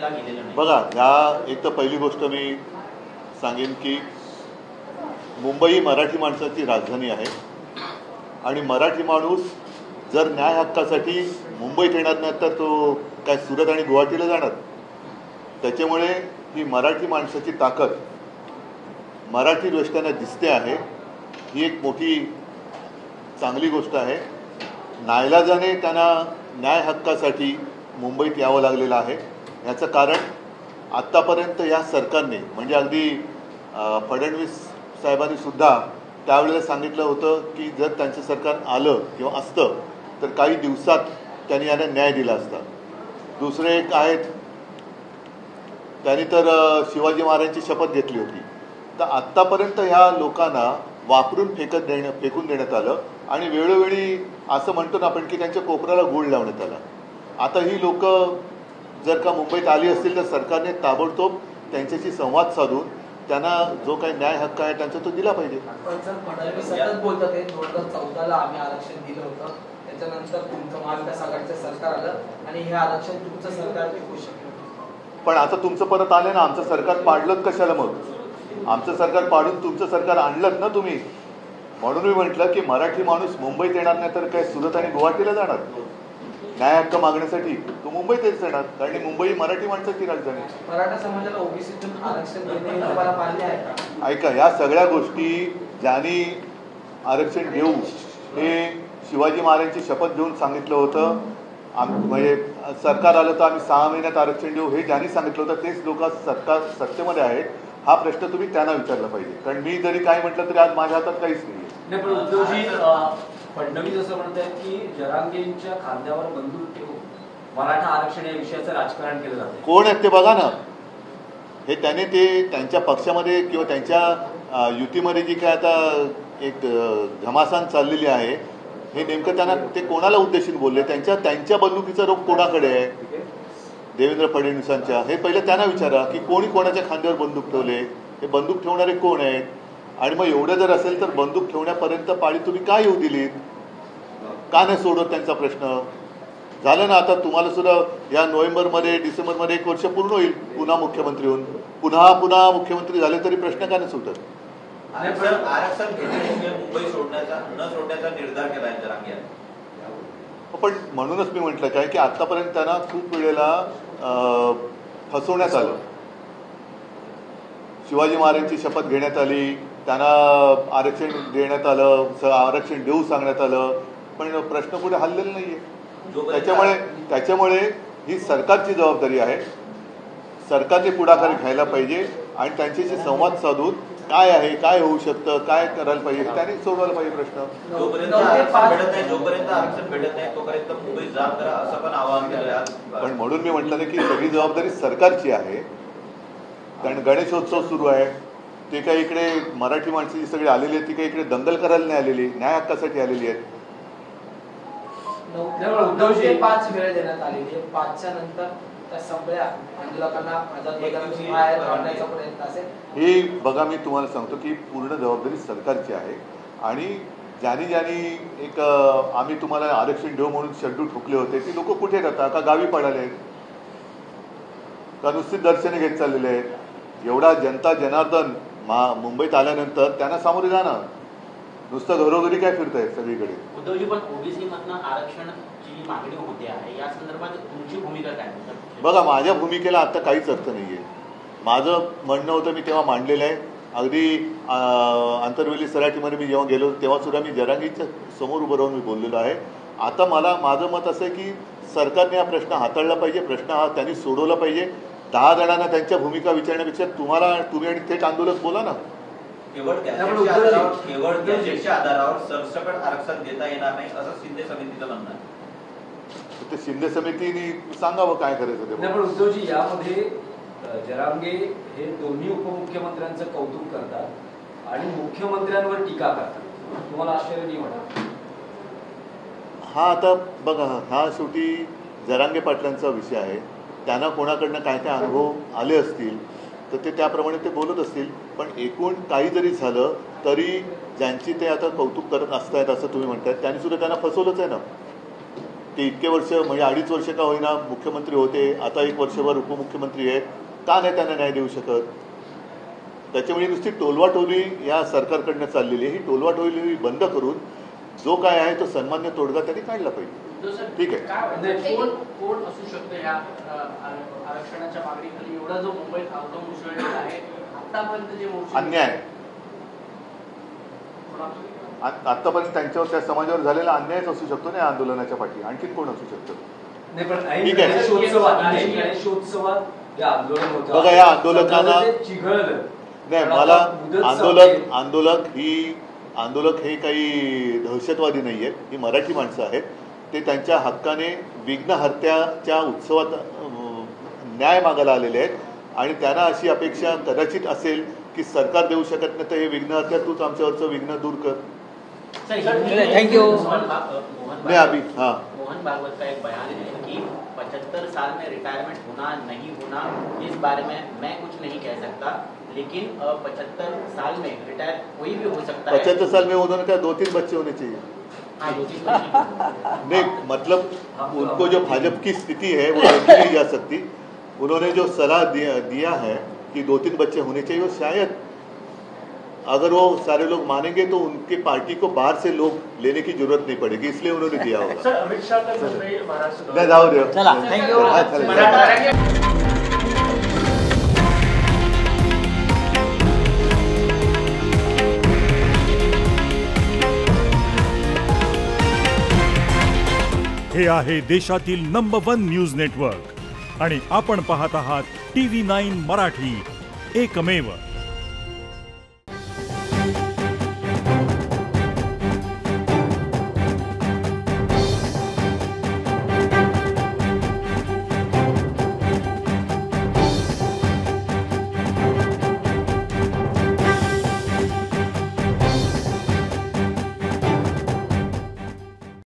केला गेलेला नाही. बघा, ह्या एक तर पहिली गोष्ट मी सांगेन की मुंबई मराठी माणसाची राजधानी आहे आणि मराठी माणूस जर न्याय हक्कासाठी मुंबईत येणार नाही तर तो काय सुरत आणि गुवाहाटीला जाणार. त्याच्यामुळे ही मराठी माणसाची ताकद मराठी रस्त्यांना दिसते आहे. ही एक मोठी चांगली गोष्ट आहे. नाईलाजाने त्यांना न्याय हक्कासाठी मुंबईत यावं लागलेलं आहे. याचं कारण आत्तापर्यंत या सरकारने म्हणजे अगदी फडणवीस साहेबांनी सुद्धा त्यावेळेला सांगितलं होतं की जर त्यांचं सरकार आलं किंवा असतं तर काही दिवसात त्यांनी यांना न्याय दिला असता. दुसरे एक आहेत, त्यांनी तर शिवाजी महाराजांची शपथ घेतली होती. तर आत्तापर्यंत ह्या लोकांना वापरून फेकून देण्यात आलं आणि वेळोवेळी असं म्हणतो ना आपण की त्यांच्या कोपऱ्याला गूळ लावण्यात आला. आता ही लोक जर का मुंबईत आली असतील तर सरकारने ताबडतोब त्यांच्याशी संवाद साधून त्यांना जो काही न्याय हक्क आहे त्यांचा तो दिला पाहिजे. पण सर फडणवीस सतत बोलतात 2014ला आम्ही आरक्षण दिलं होतं, त्याच्यानंतर तुमचं महाविकास आघाडीचं सरकार आलं आणि हे आरक्षण तुमचं सरकार टिकू शकलं. पण आता तुमचं परत आलं ना, आमचं सरकार पाडलं कशाला मग? आमचं सरकार पाडून तुमचं सरकार आणलं ना तुम्ही. म्हणून मी म्हटलं की मराठी माणूस मुंबईत येणार नाही तर काय सुरत आणि गुवाहाटीला जाणार न्याय हक्क मागण्यासाठी? तो मुंबईतच येणार कारण मुंबई मराठी माणसाची राजधानी. मराठा समाजाला ओबीसीतून आरक्षण देणे तुम्हाला मान्य आहे का? ऐका, ह्या सगळ्या गोष्टी ज्यांनी आरक्षण देऊ हे शिवाजी महाराजांची शपथ घेऊन सांगितलं होतं. म्हणजे सरकार आलं तर आम्ही 6 महिन्यात आरक्षण देऊ हे ज्यांनी सांगितलं होतं तेच लोक सरकार सत्तेमध्ये आहेत. हा प्रश्न तुम्ही त्यांना विचारला पाहिजे. कारण मी जरी काय म्हटलं तरी आज माझ्या हातात काहीच नाही. पण उद्धवजी, फडणवीस असं म्हणतात की जरांगेंच्या खांद्यावर बंदूक ठेवून मराठा आरक्षण या विषयाचं राजकारण केलं जातं. कोण आहेत ते बघा ना. हे त्याने ते त्यांच्या पक्षामध्ये किंवा त्यांच्या युतीमध्ये जी काय आता एक घमासान चाललेली आहे हे नेमकं त्यांना ते कोणाला उद्देशून बोलले? त्यांच्या बंदुकीचा रोग कोणाकडे आहे? देवेंद्र फडणवीसांच्या. हे पहिलं त्यांना विचारा की कोणी कोणाच्या खांद्यावर बंदूक ठेवले, हे बंदूक ठेवणारे कोण आहेत? आणि मग एवढं जर असेल तर बंदूक ठेवण्यापर्यंत पाळी तुम्ही काय येऊ दिलीत? का नाही सोडत त्यांचा प्रश्न? झालं ना, आता तुम्हाला सुद्धा या नोव्हेंबरमध्ये डिसेंबरमध्ये 1 वर्ष पूर्ण होईल पुन्हा मुख्यमंत्री होऊन. पुन्हा मुख्यमंत्री झाले तरी प्रश्न का नाही सुटत? आरक्षण घेण्याशिवाय मुंबई न सोडण्याचा निर्धार केला आहे जरांगे. पण म्हणूनच मी म्हटलं काय की आतापर्यंत त्यांना खूप वेळेला फसवण्यात आलं. शिवाजी महाराजांची शपथ घेण्यात आली, त्यांना आरक्षण देण्यात आलं, आरक्षण देऊ सांगण्यात आलं, पण प्रश्न पुढे हललेला नाहीये. त्याच्यामुळे ही सरकारची जबाबदारी आहे. सरकारने पुढाकार घ्यायला पाहिजे आणि त्यांच्याशी संवाद साधून काय आहे, काय होऊ शकतं, काय करायला पाहिजे त्यांनी सोडवायला पाहिजे प्रश्न. जोपर्यंत आरक्षण भेटत नाही तोपर्यंत मुंबई जाम करा असं पण आवाहन केलं. पण म्हणून मी म्हटलं की सगळी जबाबदारी सरकारची आहे. कारण गणेशोत्सव सुरू आहे, ते काही इकडे मराठी माणसं जी सगळी आलेली आहेत ती काही इकडे दंगल करायला नाही आलेली, न्याय हक्कासाठी आलेली आहेत. 9 ते 5 वेळ देण्यात आलेली आहे. 5च्या नंतर त्या सगळ्या आंदोलकांना बाहेर काढण्याचा प्रयत्न असेल. ही बघा, मी तुम्हाला सांगतो की पूर्ण जबाबदारी सरकारची आहे. आणि ज्यांनी एक आम्ही तुम्हाला आरक्षण देऊ म्हणून शेड्यू ठोकले होते ती लोक कुठे राहतात? का गावी पडाले आहेत? का नुसती दर्शने घेत चाललेले आहेत? एवढा जनता जनार्दन मुंबईत आल्यानंतर त्यांना सामोरे जाणं, नुसतं घरोघरी काय फिरताय सगळीकडे. उद्धवजी, पण ओबीसी मधनं आरक्षणाची मागणी होते आहे, या संदर्भात तुमची भूमिका काय? बघा, माझ्या भूमिकेला आता काहीच अर्थ नाहीये. माझं म्हणणं होतं, मी तेव्हा मांडलेलं आहे. अगदी आंतरवेली सराठीमध्ये मी जेव्हा गेलो तेव्हा सुद्धा मी जरांगीच्या समोर उभं राहून मी बोललेलो आहे. आता माझं मत असं आहे की सरकारने हा प्रश्न हाताळला पाहिजे. प्रश्न हा त्यांनी सोडवला पाहिजे. 10 जणांना त्यांच्या भूमिका विचारण्यापेक्षा तुम्ही आणि थेट आंदोलक बोला ना. केवळ गॅजेटच्या आधारावर सरसकट आरक्षण देता येणार नाही असं शिंदे समितीचं म्हणणं आहे. ते शिंदे समितीने सांगावं काय करायचं ते. पण उद्धवजी, यामध्ये जरांगे हे दोन्ही उपमुख्यमंत्र्यांचं कौतुक करतात आणि मुख्यमंत्र्यांवर टीका करतात. तुम्हाला आश्चर्य नाही वाटत? हा, आता बघा, हा शेवटी जरांगे पाटलांचा विषय आहे. त्यांना कोणाकडनं काय काय अनुभव आले असतील तर ते त्याप्रमाणे ते बोलत असतील. पण एकूण काही जरी झालं तरी ज्यांची ते आता कौतुक करत असतायत असं तुम्ही म्हणतायत त्यांनी सुद्धा त्यांना फसवलंच आहे ना. ते इतके वर्ष म्हणजे 2.5 वर्ष का होईना मुख्यमंत्री होते, आता 1 वर्षभर उपमुख्यमंत्री आहेत, का नाही त्यांना न्याय देऊ शकत? त्याच्यामुळे नुसती टोलवाटोली या सरकारकडनं चाललेली आहे. ही टोलवाटोली बंद करून जो काय आहे तो सन्मान्य तोडगा त्यांनी काढला पाहिजे. ठीक आहे. काय कोण असू शकतं या आरक्षणाच्या मागणीखाली एवढा जो मुंबईत हंगाम उसळलेला आहे आतापर्यंत जे अन्याय आतापर्यंत त्यांच्यावर त्या समाजावर झालेला अन्यायच असू शकतो ना आंदोलनाच्या पाठी. आणखी कोण असू शकतं? नाही पण ठीक आहे. गणेशोत्सवात या आंदोलन होतं बघा, या आंदोलकांना चिघळलं नाही. मला आंदोलक हे काही दहशतवादी नाही आहेत. ही मराठी माणसं आहेत. ते त्यांच्या हक्काने विघ्नहर्त्याच्या उत्सवात न्याय मागायला आलेले आहेत आणि त्यांना अशी अपेक्षा कदाचित असेल की सरकार देऊ शकत नाही तर हे विघ्नहर्त्या तूच आमच्यावरचं विघ्न दूर कर. थँक्यू. नहीं अभी हाँ मोहन भागवत का एक बयान है कि 75 साल में रिटायरमेंट होना नहीं होना इस बारे में मैं कुछ नहीं कह सकता, लेकिन 75 साल में रिटायर कोई भी हो सकता है. 75 साल में उन्होंने कहा 2-3 बच्चे होने चाहिए. हाँ, 2-3 बच्चे नहीं मतलब उनको जो भाजपा की स्थिति है वो देखी नहीं जा सकती. उन्होंने जो सलाह दिया है कि 2-3 बच्चे होने चाहिए, वो शायद अगर वो सारे लोग मानेंगे तो उनके पार्टी को बाहर से लोग लेने की जरूरत नहीं पड़ेगी, इसलिए उन्होंने दिया होगा. सर अमित शाह का मुंबई महाराष्ट्र नहीं जाओ दे. चला, थँक्यू. हे आहे देशातील नंबर 1 न्यूज नेटवर्क आणि आपण पाहत आहात TV9 मराठी, एकमेव.